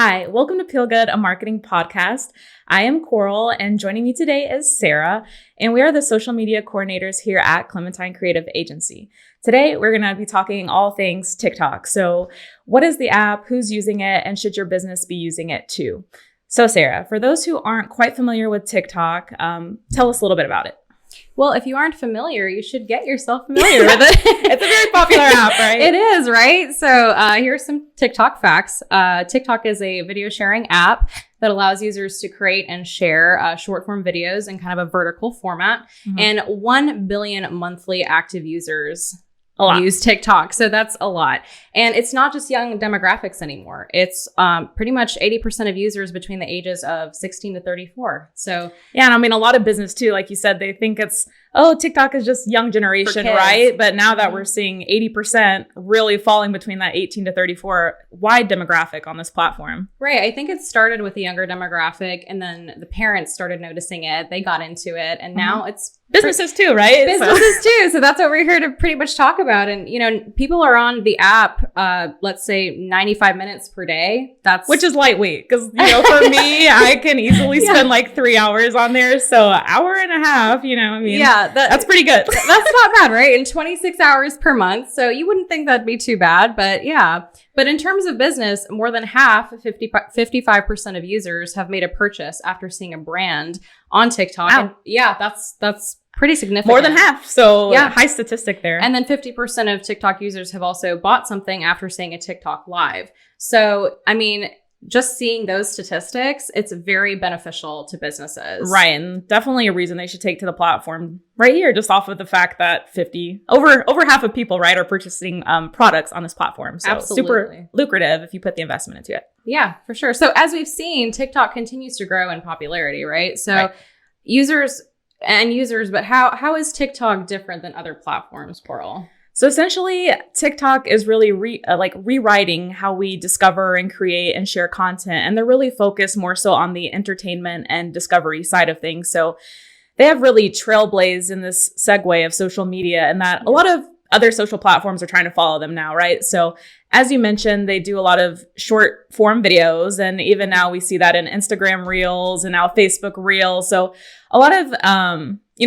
Hi, welcome to Feel Good, a marketing podcast. I am Coral, and joining me today is Sarah, and we are the social media coordinators here at Clementine Creative Agency. Today, we're going to be talking all things TikTok. So what is the app, who's using it, and should your business be using it too? So Sarah, for those who aren't quite familiar with TikTok, tell us a little bit about it. Well, if you aren't familiar, you should get yourself familiar with it. It's a very popular app, right? It is, right? So here's some TikTok facts. TikTok is a video sharing app that allows users to create and share short form videos in kind of a vertical format. Mm-hmm. And 1 billion monthly active users use TikTok. So that's a lot. And it's not just young demographics anymore. It's pretty much 80% of users between the ages of 16 to 34. So yeah, and I mean, a lot of business too, like you said, they think it's, TikTok is just young generation, right? But now that we're seeing 80% really falling between that 18 to 34 wide demographic on this platform. Right. I think it started with the younger demographic, and then the parents started noticing it. They got into it, and now it's businesses too, right? Businesses too. So that's what we're here to pretty much talk about. And, people are on the app, let's say 95 minutes per day. Which is lightweight. Cause, for me, I can easily spend like 3 hours on there. So an hour and a half, Yeah, that's pretty good. That's not bad, right? And 26 hours per month. So you wouldn't think that'd be too bad, but yeah. But in terms of business, more than half, 55% of users have made a purchase after seeing a brand on TikTok. Wow. And yeah, that's pretty significant. More than half. So yeah, high statistic there. And then 50% of TikTok users have also bought something after seeing a TikTok live. So, I mean, just seeing those statistics, it's very beneficial to businesses. Right. And definitely a reason they should take to the platform right here, just off of the fact that over half of people, right, are purchasing products on this platform. So absolutely. Super lucrative if you put the investment into it. Yeah, for sure. So as we've seen, TikTok continues to grow in popularity, right? So users, but how is TikTok different than other platforms, Coral? So essentially, TikTok is really rewriting how we discover and create and share content. And they're really focused more so on the entertainment and discovery side of things. So they have really trailblazed in this segue of social media, and that a lot of other social platforms are trying to follow them now, right? So as you mentioned, they do a lot of short form videos. And even now we see that in Instagram Reels and now Facebook Reels. So a lot of,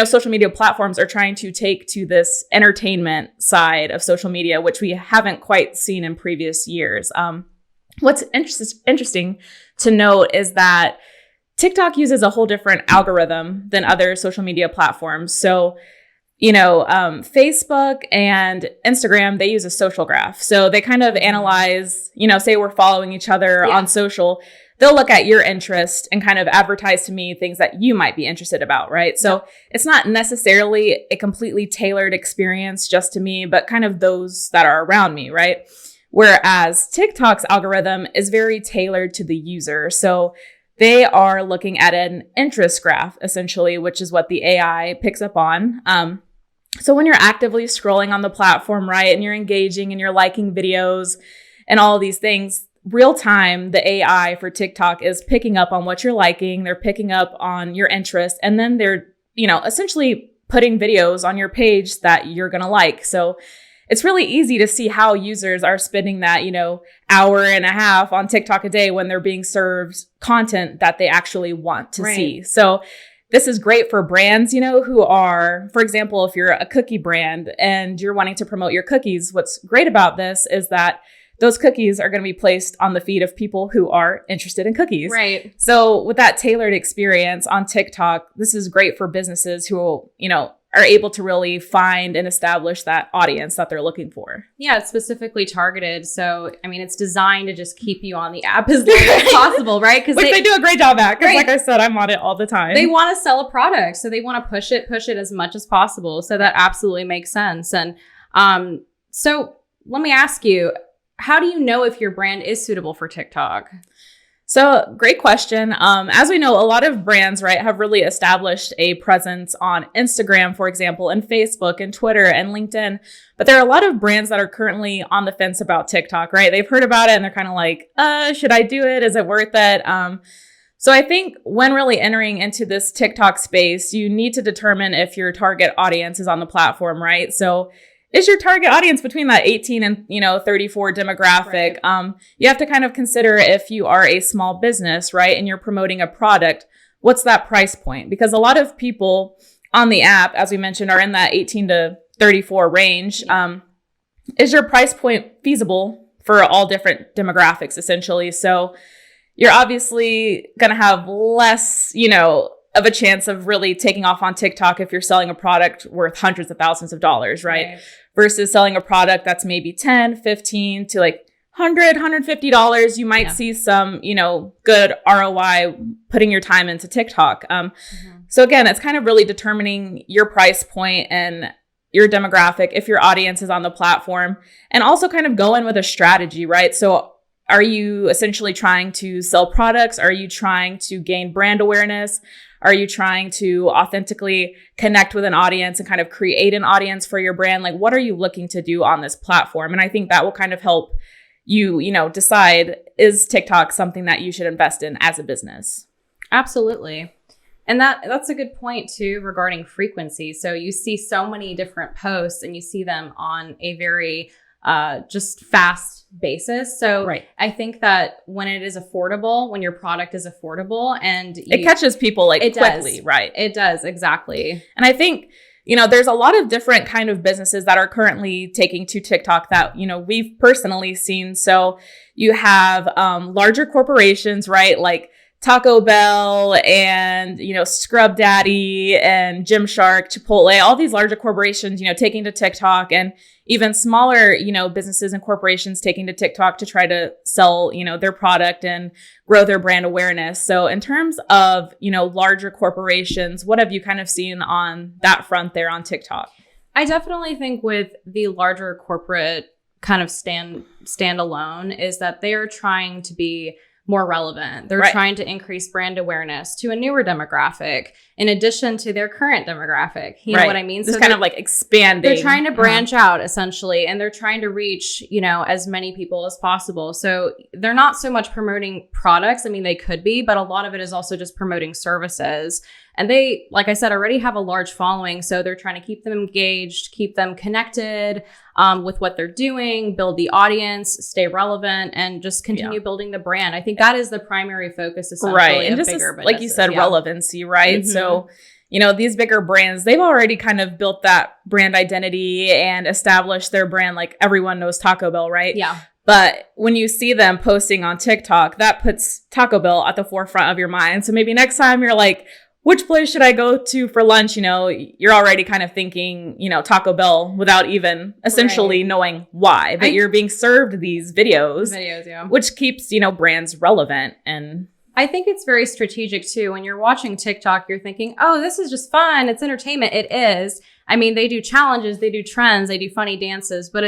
social media platforms are trying to take to this entertainment side of social media, which we haven't quite seen in previous years. What's interesting to note is that TikTok uses a whole different algorithm than other social media platforms. So, Facebook and Instagram, they use a social graph. So they kind of analyze, say we're following each other on social. They'll look at your interest and kind of advertise to me things that you might be interested about, right? So it's not necessarily a completely tailored experience just to me, but kind of those that are around me, right? Whereas TikTok's algorithm is very tailored to the user. So they are looking at an interest graph, essentially, which is what the AI picks up on. So when you're actively scrolling on the platform, right, and you're engaging and you're liking videos and all of these things, real time, the AI for TikTok is picking up on what you're liking. They're picking up on your interest. And then they're, essentially putting videos on your page that you're going to like. So it's really easy to see how users are spending that, hour and a half on TikTok a day when they're being served content that they actually want to see. So this is great for brands, who are, for example, if you're a cookie brand and you're wanting to promote your cookies, what's great about this is that those cookies are going to be placed on the feed of people who are interested in cookies. Right. So with that tailored experience on TikTok, this is great for businesses who, are able to really find and establish that audience that they're looking for. Yeah, it's specifically targeted. So, I mean, it's designed to just keep you on the app as long as possible, right? Which they do a great job at. Because like I said, I'm on it all the time. They want to sell a product. So they want to push it as much as possible. So that absolutely makes sense. And so let me ask you, how do you know if your brand is suitable for TikTok? So great question. As we know, a lot of brands, right, have really established a presence on Instagram, for example, and Facebook and Twitter and LinkedIn. But there are a lot of brands that are currently on the fence about TikTok, right? They've heard about it and they're kind of like, should I do it? Is it worth it? So I think when really entering into this TikTok space, you need to determine if your target audience is on the platform, right? So is your target audience between that 18 and, 34 demographic? Right. You have to kind of consider if you are a small business, right? And you're promoting a product, what's that price point? Because a lot of people on the app, as we mentioned, are in that 18 to 34 range. Is your price point feasible for all different demographics, essentially? So you're obviously going to have less, of a chance of really taking off on TikTok if you're selling a product worth hundreds of thousands of dollars, right? Versus selling a product that's maybe 10, 15 to like $100, $150. You might see some, good ROI putting your time into TikTok. So again, it's kind of really determining your price point and your demographic, if your audience is on the platform, and also kind of go in with a strategy, right? So are you essentially trying to sell products? Are you trying to gain brand awareness? Are you trying to authentically connect with an audience and kind of create an audience for your brand? Like, what are you looking to do on this platform? And I think that will kind of help you, decide, is TikTok something that you should invest in as a business? Absolutely. And that's a good point too, regarding frequency. So you see so many different posts and you see them on a very just fast basis. So I think that when it is affordable, when your product is affordable and it catches people quickly, right? It does, exactly. And I think, there's a lot of different kind of businesses that are currently taking to TikTok that, we've personally seen. So you have larger corporations, right? Like Taco Bell and, Scrub Daddy and Gymshark, Chipotle, all these larger corporations, taking to TikTok, and even smaller, businesses and corporations taking to TikTok to try to sell, their product and grow their brand awareness. So in terms of, larger corporations, what have you kind of seen on that front there on TikTok? I definitely think with the larger corporate kind of standalone is that they are trying to be more relevant. They're trying to increase brand awareness to a newer demographic in addition to their current demographic. You know what I mean? So kind of like expanding. They're trying to branch out essentially, and they're trying to reach, as many people as possible. So they're not so much promoting products. I mean, they could be, but a lot of it is also just promoting services. And they, like I said, already have a large following. So they're trying to keep them engaged, keep them connected with what they're doing, build the audience, stay relevant, and just continue building the brand. I think that is the primary focus, essentially, and of just bigger like you said, relevancy, right? So, these bigger brands, they've already kind of built that brand identity and established their brand. Like everyone knows Taco Bell, right? Yeah. But when you see them posting on TikTok, that puts Taco Bell at the forefront of your mind. So maybe next time you're like, which place should I go to for lunch? You're already kind of thinking, Taco Bell without even essentially knowing why. But you're being served these videos, which keeps, brands relevant. And I think it's very strategic too. When you're watching TikTok, you're thinking, oh, this is just fun. It's entertainment. It is. I mean, they do challenges, they do trends, they do funny dances, but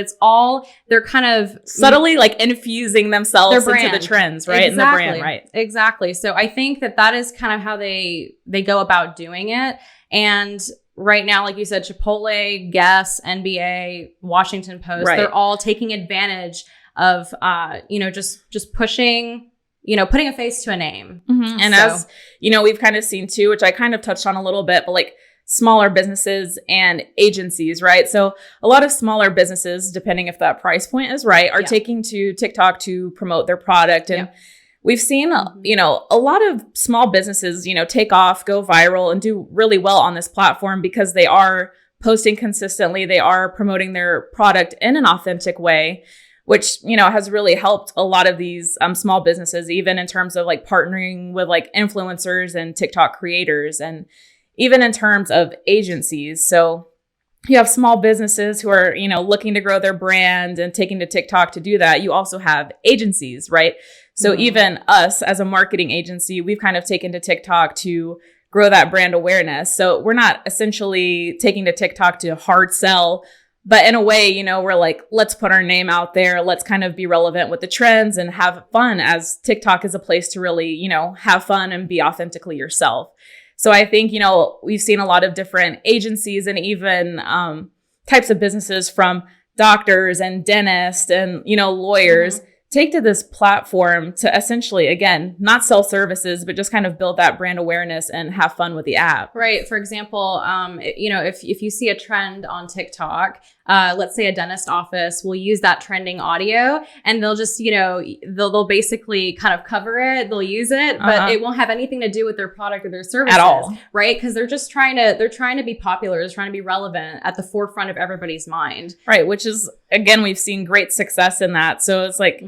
they're kind of subtly like infusing themselves into the trends, right? Exactly. And the brand, right? Exactly. So I think that is kind of how they go about doing it. And right now, like you said, Chipotle, Guess, NBA, Washington Post, they're all taking advantage of, just pushing, putting a face to a name. And as, we've kind of seen too, which I kind of touched on a little bit, but like smaller businesses and agencies, right? So a lot of smaller businesses, depending if that price point is right, are taking to TikTok to promote their product. And we've seen, a lot of small businesses, take off, go viral, and do really well on this platform because they are posting consistently. They are promoting their product in an authentic way, which, has really helped a lot of these small businesses, even in terms of like partnering with like influencers and TikTok creators, and even in terms of agencies. So you have small businesses who are, looking to grow their brand and taking to TikTok to do that. You also have agencies, right? So even us as a marketing agency, we've kind of taken to TikTok to grow that brand awareness. So we're not essentially taking to TikTok to hard sell, but in a way, we're like, let's put our name out there. Let's kind of be relevant with the trends and have fun, as TikTok is a place to really, have fun and be authentically yourself. So I think, we've seen a lot of different agencies and even types of businesses, from doctors and dentists and, lawyers, take to this platform to essentially, again, not sell services, but just kind of build that brand awareness and have fun with the app. Right. For example, if you see a trend on TikTok, let's say a dentist office will use that trending audio and they'll just, they'll basically kind of cover it. They'll use it, but it won't have anything to do with their product or their services at all. Right? Because they're trying to be popular. They're trying to be relevant at the forefront of everybody's mind. Right. Which is, again, we've seen great success in that. So it's like,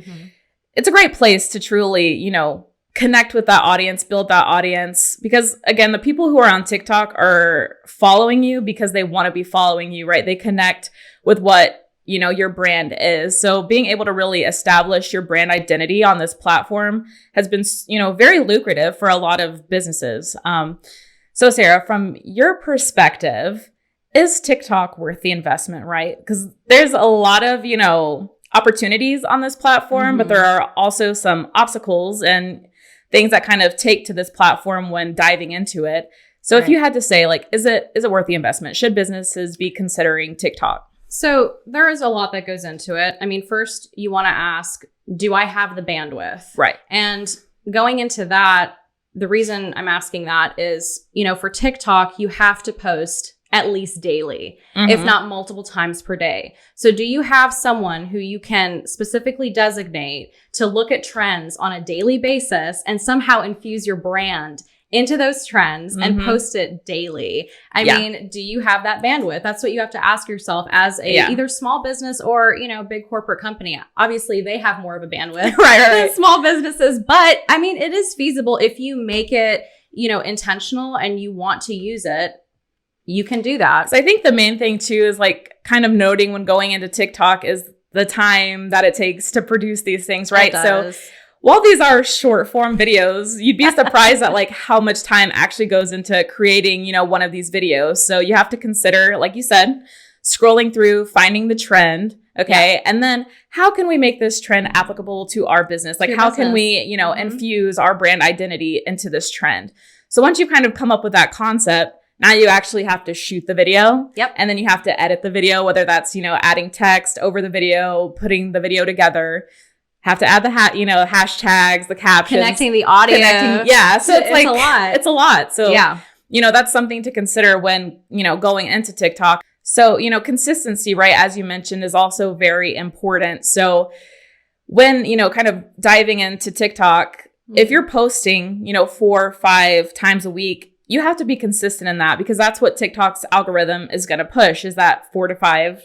it's a great place to truly, connect with that audience, build that audience. Because again, the people who are on TikTok are following you because they want to be following you, right? They connect with what, your brand is. So being able to really establish your brand identity on this platform has been, very lucrative for a lot of businesses. So Sarah, from your perspective, is TikTok worth the investment, right? Because there's a lot of, opportunities on this platform, but there are also some obstacles and things that kind of take to this platform when diving into it. So if you had to say, like, is it worth the investment? Should businesses be considering TikTok? So there is a lot that goes into it. I mean, first you want to ask, do I have the bandwidth? Right. And going into that, the reason I'm asking that is, for TikTok, you have to post at least daily, if not multiple times per day. So do you have someone who you can specifically designate to look at trends on a daily basis and somehow infuse your brand into those trends and post it daily? I mean, do you have that bandwidth? That's what you have to ask yourself as a either small business or, big corporate company. Obviously, they have more of a bandwidth than small businesses. But I mean, it is feasible if you make it, intentional and you want to use it. You can do that. So I think the main thing too is like kind of noting when going into TikTok is the time that it takes to produce these things, right? So while these are short form videos, you'd be surprised at like how much time actually goes into creating, one of these videos. So you have to consider, like you said, scrolling through, finding the trend. Okay. Yeah. And then how can we make this trend applicable to our business? Like how can we, infuse our brand identity into this trend? So once you kind of come up with that concept, now you actually have to shoot the video. Yep. And then you have to edit the video, whether that's, adding text over the video, putting the video together, have to add the hashtags, the captions. Connecting the audio. Yeah. So it's like, a lot. It's a lot. So, yeah. That's something to consider when, going into TikTok. So, consistency, right, as you mentioned, is also very important. So when, kind of diving into TikTok, if you're posting, 4 or 5 times a week, you have to be consistent in that because that's what TikTok's algorithm is going to push is that 4 to 5,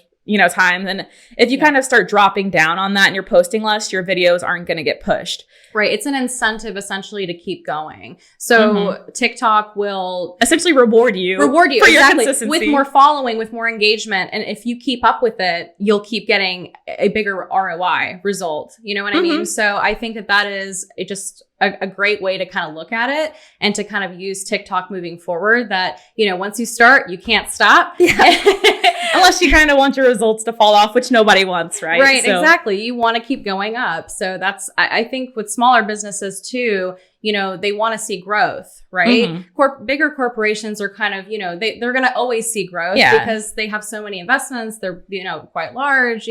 times. And if you kind of start dropping down on that and you're posting less, your videos aren't going to get pushed. Right. It's an incentive essentially to keep going. So TikTok will essentially reward you for your consistency. With more following, with more engagement. And if you keep up with it, you'll keep getting a bigger ROI result. You know what I mean? So I think that is just a great way to kind of look at it and to kind of use TikTok moving forward that, once you start, you can't stop. Yeah. Unless you kind of want your results to fall off, which nobody wants, right? Right, exactly. You want to keep going up. So that's, I think with smaller businesses too, they want to see growth, right? Bigger corporations are kind of, they're going to always see growth because they have so many investments. They're, quite large,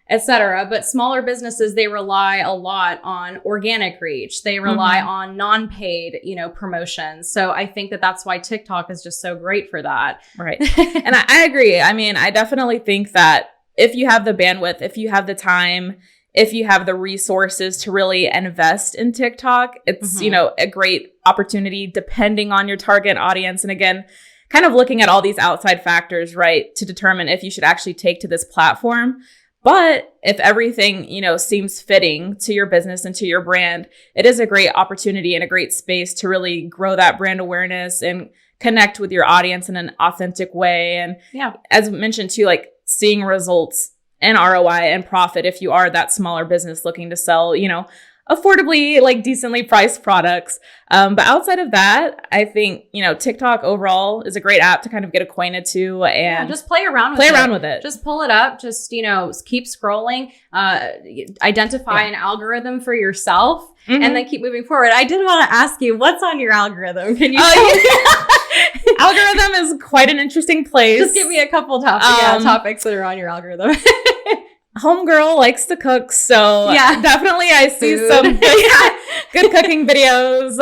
et cetera. But smaller businesses, they rely a lot on organic reach. They rely on non-paid, promotions. So I think that's why TikTok is just so great for that. Right. And I agree. I mean, I definitely think that if you have the bandwidth, if you have the time, if you have the resources to really invest in TikTok, it's, a great opportunity depending on your target audience. And again, kind of looking at all these outside factors, right, to determine if you should actually take to this platform. But if everything, seems fitting to your business and to your brand, it is a great opportunity and a great space to really grow that brand awareness and connect with your audience in an authentic way. And as mentioned too, like seeing results and ROI and profit if you are that smaller business looking to sell, affordably, like decently priced products. But outside of that, I think, TikTok overall is a great app to kind of get acquainted to and just play around with it. Just pull it up. Just, keep scrolling, identify an algorithm for yourself and then keep moving forward. I did want to ask you, what's on your algorithm? Can you tell me? Algorithm is quite an interesting place. Just give me a couple topics that are on your algorithm. Homegirl likes to cook, so definitely I see some good cooking videos.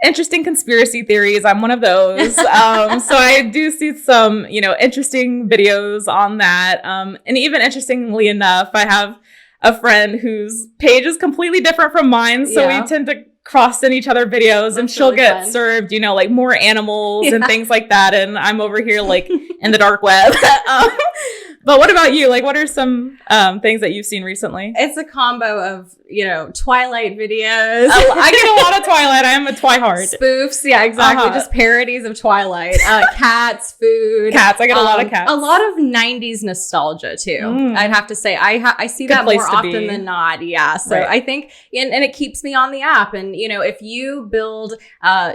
interesting conspiracy theories. I'm one of those. So I do see some, interesting videos on that. And even interestingly enough, I have a friend whose page is completely different from mine. So we tend to cross in each other videos. And she'll get served, like more animals and things like that. And I'm over here like in the dark web. But what about you? Like, what are some things that you've seen recently? It's a combo of, Twilight videos. I get a lot of Twilight. I am a Twihard. Spoofs. Yeah, exactly. Just parodies of Twilight. Cats, food. Cats. I get a lot of cats. A lot of 90s nostalgia, too. I'd have to say. I see that more often than not. Yeah. So I think, and it keeps me on the app. And, if you build,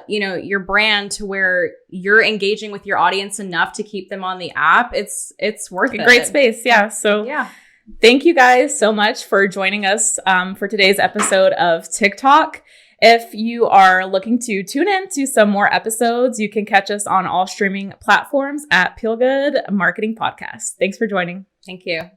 your brand to where you're engaging with your audience enough to keep them on the app, it's worth it. Great space. Yeah. So thank you guys so much for joining us for today's episode of TikTok. If you are looking to tune in to some more episodes, you can catch us on all streaming platforms at Peel Good Marketing Podcast. Thanks for joining. Thank you.